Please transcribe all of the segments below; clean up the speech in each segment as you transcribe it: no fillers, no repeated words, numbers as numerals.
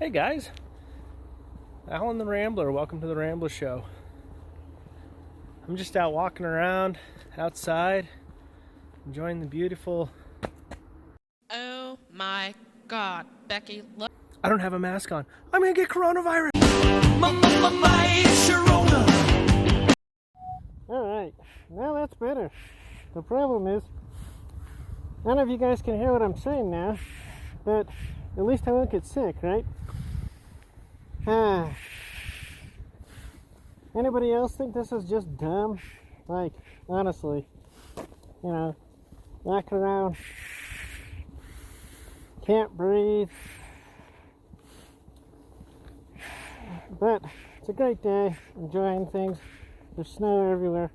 Hey guys, Alan the Rambler. Welcome to the Rambler Show. I'm just out walking around outside, enjoying the beautiful. Oh my God, Becky, look. I don't have a mask on. I'm gonna get coronavirus. Alright, well that's better. The problem is, none of you guys can hear what I'm saying now, but at least I won't get sick, right? Anybody else think this is just dumb? Like, honestly, walking around, can't breathe. But it's a great day, enjoying things. There's snow everywhere.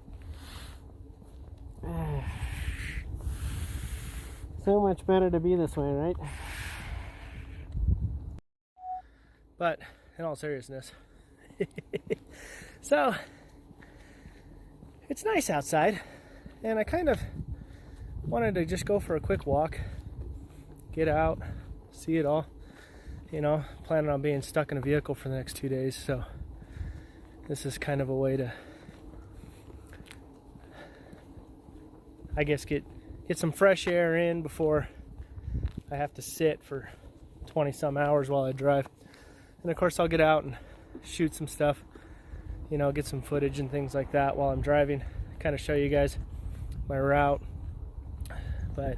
So much better to be this way, right? But in all seriousness, so it's nice outside, and I kind of wanted to just go for a quick walk, get out, see it all. Planning on being stuck in a vehicle for the next 2 days, so this is kind of a way to, I guess, get some fresh air in before I have to sit for 20 some hours while I drive. And of course I'll get out and shoot some stuff, get some footage and things like that while I'm driving, kind of show you guys my route. But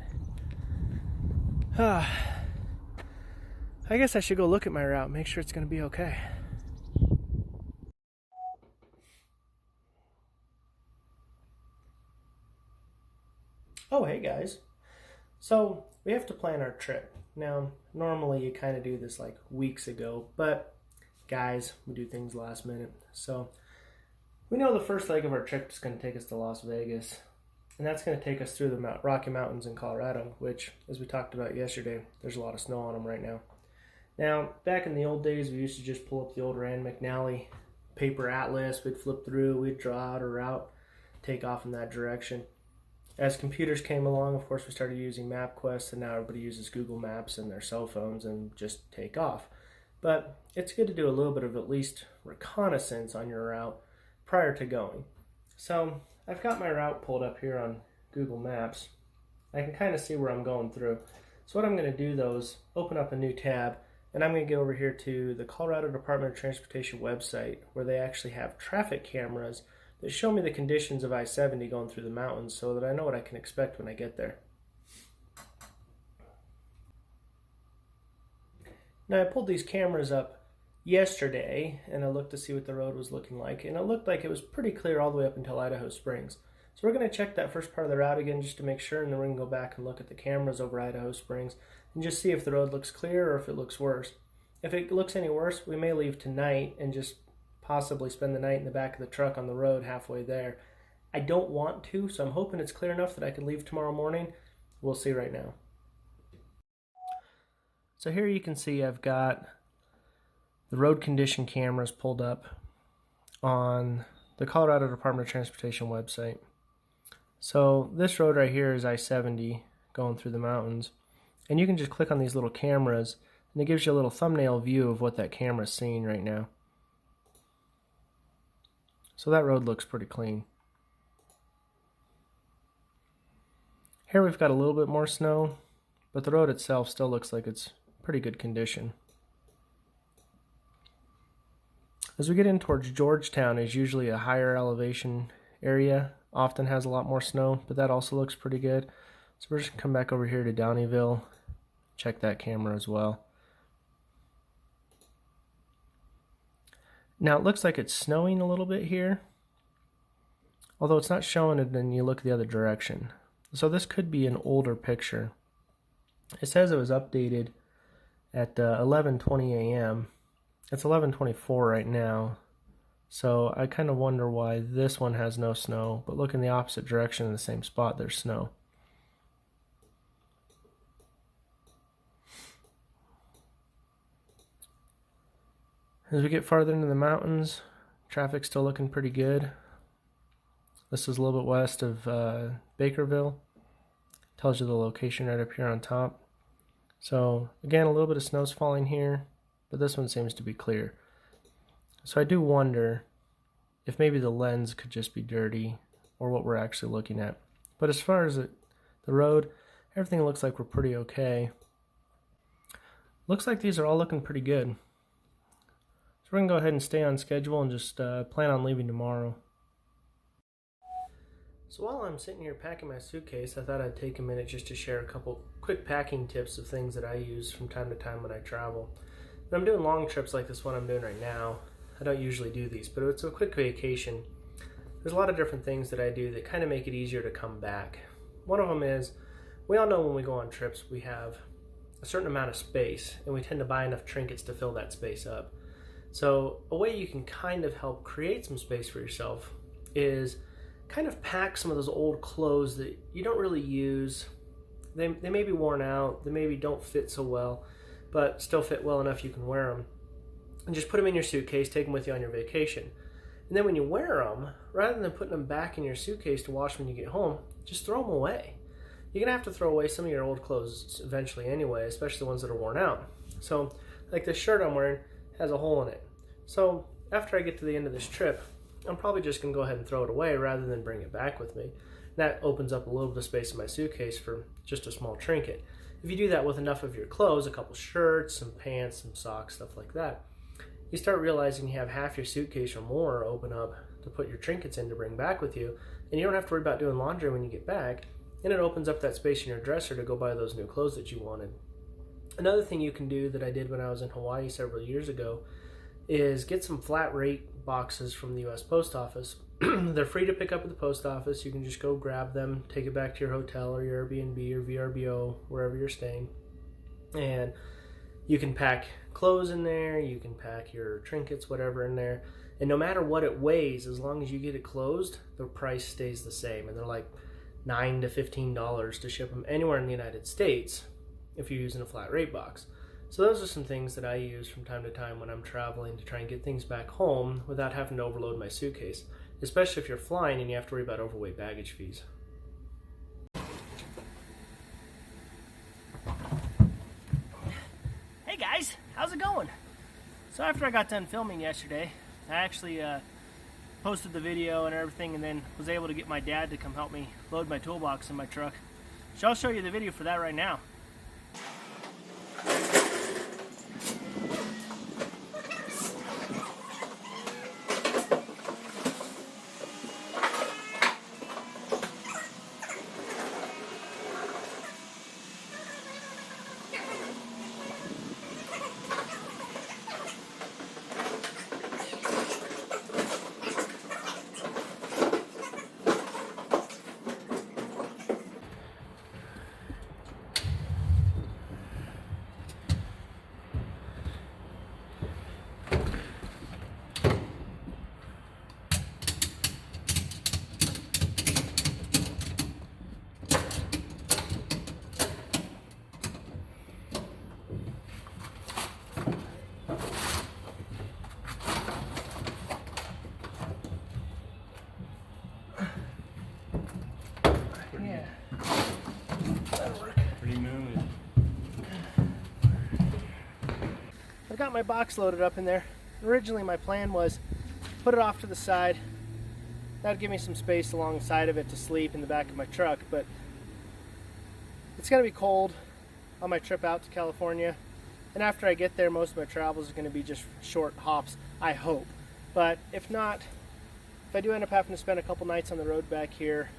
I guess I should go look at my route, make sure it's going to be okay. Oh, hey guys. So we have to plan our trip. Now, normally you kind of do this like weeks ago, but guys, we do things last minute. So we know the first leg of our trip is going to take us to Las Vegas, and that's going to take us through the Rocky Mountains in Colorado, which, as we talked about yesterday, there's a lot of snow on them right now. Now, back in the old days, we used to just pull up the old Rand McNally paper atlas. We'd flip through, we'd draw out a route, take off in that direction. As computers came along, of course, we started using MapQuest, and now everybody uses Google Maps and their cell phones and just take off. But it's good to do a little bit of at least reconnaissance on your route prior to going. So I've got my route pulled up here on Google Maps. I can kind of see where I'm going through. So what I'm going to do, though, is open up a new tab, and I'm going to get over here to the Colorado Department of Transportation website, where they actually have traffic cameras that show me the conditions of I-70 going through the mountains, so that I know what I can expect when I get there. Now, I pulled these cameras up yesterday, and I looked to see what the road was looking like, and it looked like it was pretty clear all the way up until Idaho Springs. So we're going to check that first part of the route again just to make sure, and then we're going to go back and look at the cameras over Idaho Springs and just see if the road looks clear or if it looks worse. If it looks any worse, we may leave tonight and just possibly spend the night in the back of the truck on the road halfway there. I don't want to, so I'm hoping it's clear enough that I can leave tomorrow morning. We'll see right now. So here you can see I've got the road condition cameras pulled up on the Colorado Department of Transportation website. So this road right here is I-70 going through the mountains, and you can just click on these little cameras and it gives you a little thumbnail view of what that camera's seeing right now. So that road looks pretty clean. Here we've got a little bit more snow, but the road itself still looks like it's pretty good condition. As we get in towards Georgetown, is usually a higher elevation area, often has a lot more snow, but that also looks pretty good. So we're just going to come back over here to Downeyville, check that camera as well. Now it looks like it's snowing a little bit here, although it's not showing it, then you look the other direction. So this could be an older picture. It says it was updated at 11:20 a.m. It's 11:24 right now, so I kind of wonder why this one has no snow, but look in the opposite direction in the same spot, there's snow. As we get farther into the mountains, traffic's still looking pretty good. This is a little bit west of Bakerville. Tells you the location right up here on top. So again, a little bit of snow's falling here, but this one seems to be clear. So I do wonder if maybe the lens could just be dirty or what we're actually looking at. But as far as the road, everything looks like we're pretty okay. Looks like these are all looking pretty good. So we're going to go ahead and stay on schedule and just plan on leaving tomorrow. So while I'm sitting here packing my suitcase, I thought I'd take a minute just to share a couple quick packing tips of things that I use from time to time when I travel. When I'm doing long trips like this one I'm doing right now, I don't usually do these, but it's a quick vacation. There's a lot of different things that I do that kind of make it easier to come back. One of them is, we all know when we go on trips we have a certain amount of space, and we tend to buy enough trinkets to fill that space up. So a way you can kind of help create some space for yourself is kind of pack some of those old clothes that you don't really use. They may be worn out, they maybe don't fit so well, but still fit well enough you can wear them. And just put them in your suitcase, take them with you on your vacation. And then when you wear them, rather than putting them back in your suitcase to wash when you get home, just throw them away. You're going to have to throw away some of your old clothes eventually anyway, especially the ones that are worn out. So, like this shirt I'm wearing has a hole in it. So, after I get to the end of this trip, I'm probably just going to go ahead and throw it away rather than bring it back with me. That opens up a little bit of space in my suitcase for just a small trinket. If you do that with enough of your clothes, a couple shirts, some pants, some socks, stuff like that, you start realizing you have half your suitcase or more open up to put your trinkets in to bring back with you, and you don't have to worry about doing laundry when you get back, and it opens up that space in your dresser to go buy those new clothes that you wanted. Another thing you can do that I did when I was in Hawaii several years ago is get some flat rate boxes from the US Post Office. They're free to pick up at the post office. You can just go grab them, take it back to your hotel or your Airbnb or VRBO, wherever you're staying. And you can pack clothes in there, you can pack your trinkets, whatever in there. And no matter what it weighs, as long as you get it closed, the price stays the same. And they're like $9 to $15 to ship them anywhere in the United States if you're using a flat rate box. So those are some things that I use from time to time when I'm traveling to try and get things back home without having to overload my suitcase, especially if you're flying and you have to worry about overweight baggage fees. Hey guys, how's it going? So after I got done filming yesterday, I actually posted the video and everything, and then was able to get my dad to come help me load my toolbox in my truck. So I'll show you the video for that right now. I got my box loaded up in there. Originally my plan was put it off to the side. That would give me some space alongside of it to sleep in the back of my truck, but it's going to be cold on my trip out to California. And after I get there, most of my travels are going to be just short hops, I hope. But if not, if I do end up having to spend a couple nights on the road back here,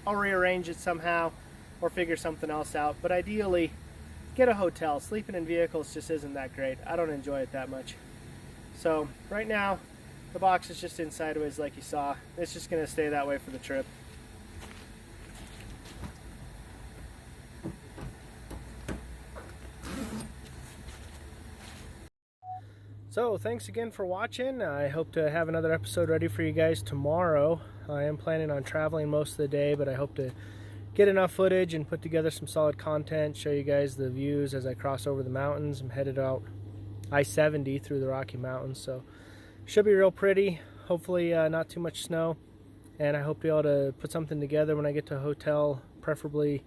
I'll rearrange it somehow or figure something else out. But ideally, get a hotel. Sleeping in vehicles just isn't that great. I don't enjoy it that much. So right now, the box is just in sideways like you saw. It's just going to stay that way for the trip. So thanks again for watching. I hope to have another episode ready for you guys tomorrow. I am planning on traveling most of the day, but I hope to get enough footage and put together some solid content, show you guys the views as I cross over the mountains. I'm headed out I-70 through the Rocky Mountains, so should be real pretty. Hopefully not too much snow, and I hope to be able to put something together when I get to a hotel, preferably.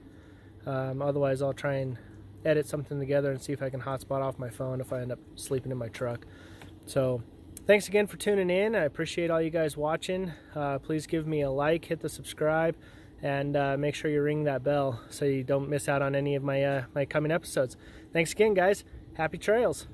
Otherwise I'll try and edit something together and see if I can hotspot off my phone if I end up sleeping in my truck. So thanks again for tuning in. I appreciate all you guys watching. Please give me a like, hit the subscribe, and make sure you ring that bell so you don't miss out on any of my my coming episodes. Thanks again, guys. Happy trails.